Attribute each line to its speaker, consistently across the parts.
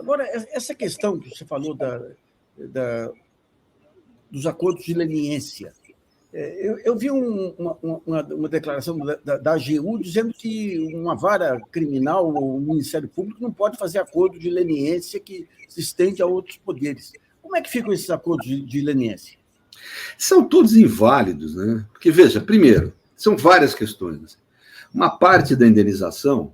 Speaker 1: Agora, essa questão que você falou dos acordos de leniência, eu vi uma declaração da AGU dizendo que uma vara criminal ou um Ministério Público não pode fazer acordo de leniência que se estende a outros poderes. Como é que ficam esses acordos de leniência?
Speaker 2: São todos inválidos, né? Porque, veja, primeiro, são várias questões. Uma parte da indenização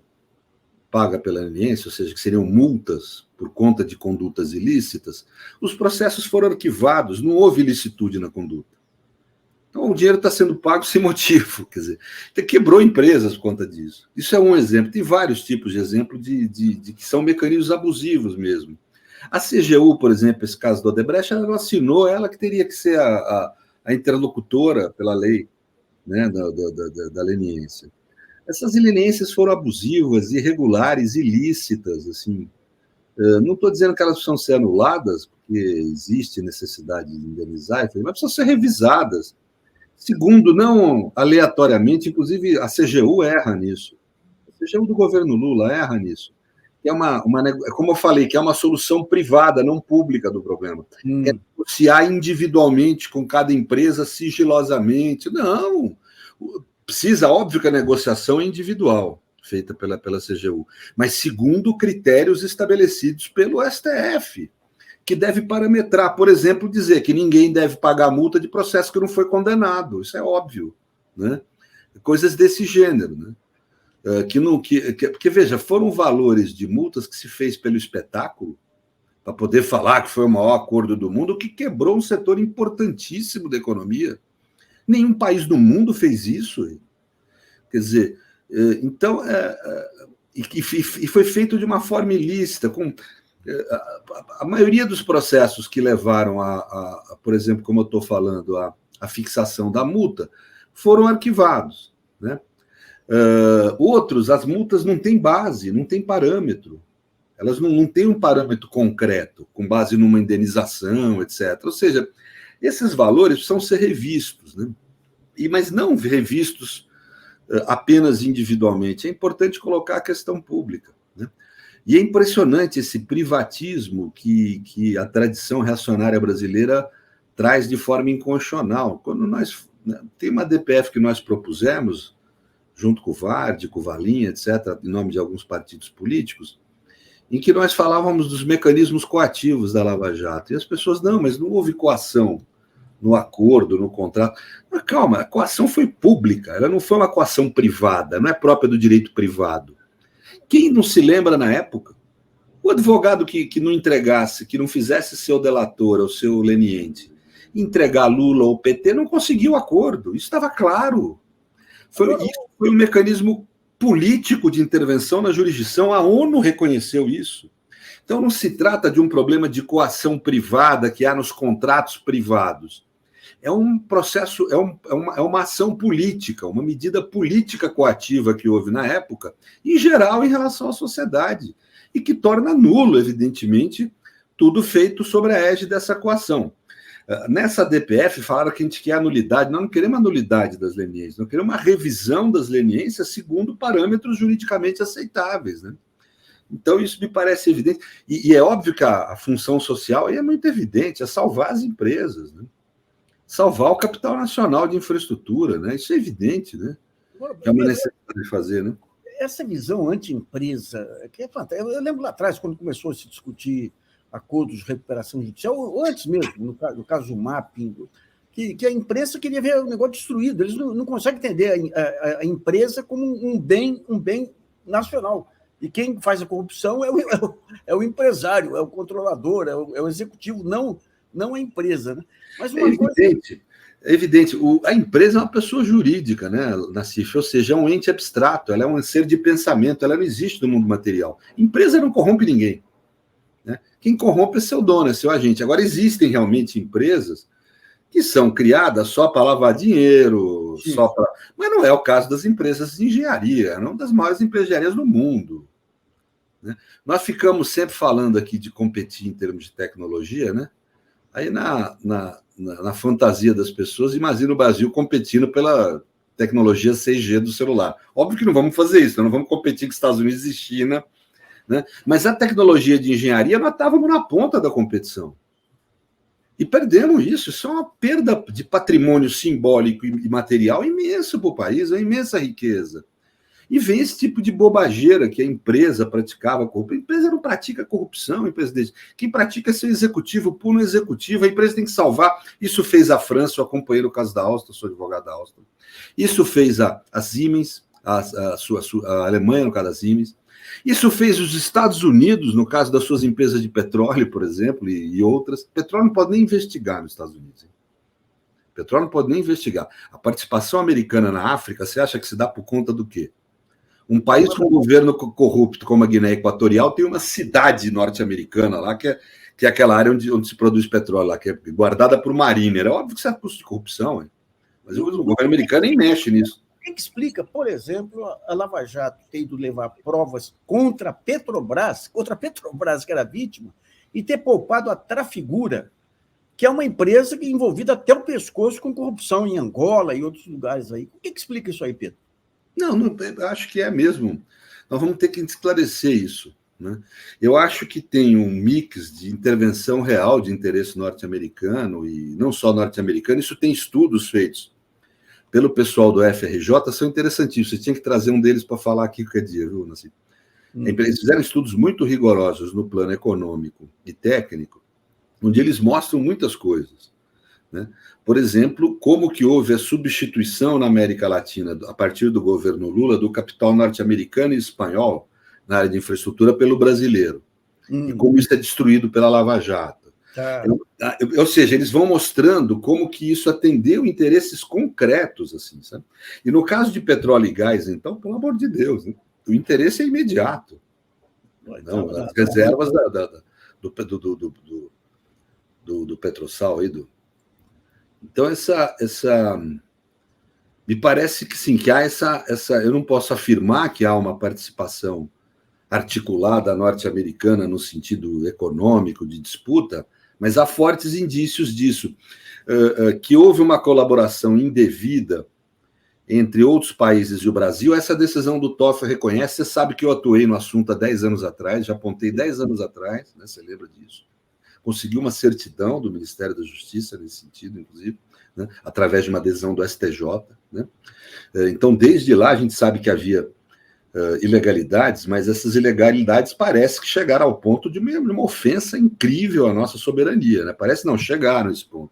Speaker 2: paga pela leniência, ou seja, que seriam multas por conta de condutas ilícitas, os processos foram arquivados, não houve ilicitude na conduta. Então, o dinheiro está sendo pago sem motivo, quer dizer, quebrou empresas por conta disso. Isso é um exemplo. Tem vários tipos de exemplo de que são mecanismos abusivos mesmo. A CGU, por exemplo, esse caso do Odebrecht, ela assinou, ela que teria que ser a interlocutora pela lei, né, da leniência. Essas leniências foram abusivas, irregulares, ilícitas, assim. Não estou dizendo que elas precisam ser anuladas, porque existe necessidade de indenizar, mas precisam ser revisadas. Segundo, não aleatoriamente, inclusive a CGU erra nisso. A CGU do governo Lula erra nisso. É como eu falei, que é uma solução privada, não pública do problema. É negociar individualmente com cada empresa, sigilosamente. Não. Precisa, óbvio que a negociação é individual, feita pela CGU, mas segundo critérios estabelecidos pelo STF, que deve parametrar, por exemplo, dizer que ninguém deve pagar multa de processo que não foi condenado. Isso é óbvio, né? Coisas desse gênero, né? Porque, veja, foram valores de multas que se fez pelo espetáculo, para poder falar que foi o maior acordo do mundo, que quebrou um setor importantíssimo da economia. Nenhum país do mundo fez isso. Quer dizer, então, e foi feito de uma forma ilícita, com a maioria dos processos que levaram por exemplo, como eu estou falando, a fixação da multa, foram arquivados, né? Outros, as multas não têm base, não têm parâmetro. Elas não têm um parâmetro concreto, com base numa indenização, etc. Ou seja, esses valores precisam ser revistos, né? Mas não revistos apenas individualmente. É importante colocar a questão pública, né? E é impressionante esse privatismo que a tradição reacionária brasileira traz de forma inconstitucional. Quando tem uma DPF que nós propusemos, junto com o Vardi, com o Valim, etc., em nome de alguns partidos políticos, em que nós falávamos dos mecanismos coativos da Lava Jato. E as pessoas, mas não houve coação no acordo, no contrato. Mas calma, a coação foi pública, ela não foi uma coação privada, não é própria do direito privado. Quem não se lembra na época? O advogado que não entregasse, que não fizesse seu delator ou seu leniente, entregar Lula ou PT, não conseguiu acordo. Isso estava claro. Foi um mecanismo político de intervenção na jurisdição, a ONU reconheceu isso. Então não se trata de um problema de coação privada que há nos contratos privados. É um processo, é uma ação política, uma medida política coativa que houve na época, em geral, em relação à sociedade, e que torna nulo, evidentemente, tudo feito sobre a égide dessa coação. Nessa DPF, falaram que a gente quer anulidade. Nós não queremos anulidade das leniências, nós queremos uma revisão das leniências segundo parâmetros juridicamente aceitáveis, né? Então, isso me parece evidente. E é óbvio que a função social aí é muito evidente, é salvar as empresas, né? Salvar o capital nacional de infraestrutura, né? Isso é evidente, né? É uma necessidade de fazer, né?
Speaker 1: Essa visão anti-empresa, que é fantástica. Eu lembro lá atrás, quando começou a se discutir acordos de recuperação judicial, ou antes mesmo, no caso do mapping, que a imprensa queria ver o negócio destruído. Eles não conseguem entender a empresa como um bem nacional. E quem faz a corrupção é o empresário, é o controlador, é o executivo, não a empresa, né? Mas uma
Speaker 2: É evidente. A empresa é uma pessoa jurídica, né, Nassif? Ou seja, é um ente abstrato, ela é um ser de pensamento, ela não existe no mundo material. Empresa não corrompe ninguém, né? Quem corrompe é seu dono, é seu agente. Agora, existem realmente empresas que são criadas só para lavar dinheiro, mas não é o caso das empresas de engenharia, não das maiores empresas de engenharia do mundo, né? Nós ficamos sempre falando aqui de competir em termos de tecnologia, né? Aí, na fantasia das pessoas, imagina o Brasil competindo pela tecnologia 6G do celular. Óbvio que não vamos fazer isso, não vamos competir com Estados Unidos e China né? Mas a tecnologia de engenharia, nós estávamos na ponta da competição. E perdemos isso. Isso é uma perda de patrimônio simbólico e material imenso para o país, é uma imensa riqueza. E vem esse tipo de bobageira que a empresa praticava corrupção. A empresa não pratica corrupção, presidente. Quem pratica é ser executivo, puro executivo. A empresa tem que salvar. Isso fez a França, eu acompanhei no caso da Áustria, sou advogado da Áustria. Isso fez a Siemens, a Alemanha, no caso da Siemens. Isso fez os Estados Unidos, no caso das suas empresas de petróleo, por exemplo, e outras. Petróleo não pode nem investigar nos Estados Unidos. Hein? Petróleo não pode nem investigar. A participação americana na África, você acha que se dá por conta do quê? Um país com um governo corrupto como a Guiné Equatorial tem uma cidade norte-americana lá, que é aquela área onde se produz petróleo, lá, que é guardada por Mariner. É óbvio que isso é custo de corrupção, hein? Mas o governo americano nem mexe nisso.
Speaker 1: O que explica, por exemplo, a Lava Jato ter ido levar provas contra a Petrobras, que era vítima, e ter poupado a Trafigura, que é uma empresa envolvida até o pescoço com corrupção em Angola e outros lugares aí. O que explica isso aí, Pedro?
Speaker 2: Não, acho que é mesmo. Nós vamos ter que esclarecer isso. Né? Eu acho que tem um mix de intervenção real de interesse norte-americano, e não só norte-americano, isso tem estudos feitos pelo pessoal do FRJ, são interessantíssimos. Você tinha que trazer um deles para falar aqui qualquer dia, viu, Nassim? Eles fizeram estudos muito rigorosos no plano econômico e técnico, onde eles mostram muitas coisas. Né? Por exemplo, como que houve a substituição na América Latina, a partir do governo Lula, do capital norte-americano e espanhol na área de infraestrutura pelo brasileiro. E como isso é destruído pela Lava Jato. Ou seja, eles vão mostrando como que isso atendeu interesses concretos, assim, sabe? E no caso de petróleo e gás, então, pelo amor de Deus, né? O interesse é imediato. Não, as reservas do Petrosal aí, Então, me parece que sim, que há essa. Eu não posso afirmar que há uma participação articulada norte-americana no sentido econômico de disputa, mas há fortes indícios disso, que houve uma colaboração indevida entre outros países e o Brasil. Essa decisão do TOFA reconhece. Você sabe que eu atuei no assunto há 10 anos atrás, já apontei 10 anos atrás, né, você lembra disso? Consegui uma certidão do Ministério da Justiça nesse sentido, inclusive, né, através de uma adesão do STJ. Né? Então, desde lá, a gente sabe que havia ilegalidades, mas essas ilegalidades parece que chegaram ao ponto de uma ofensa incrível à nossa soberania. Né? Parece não, chegaram a esse ponto.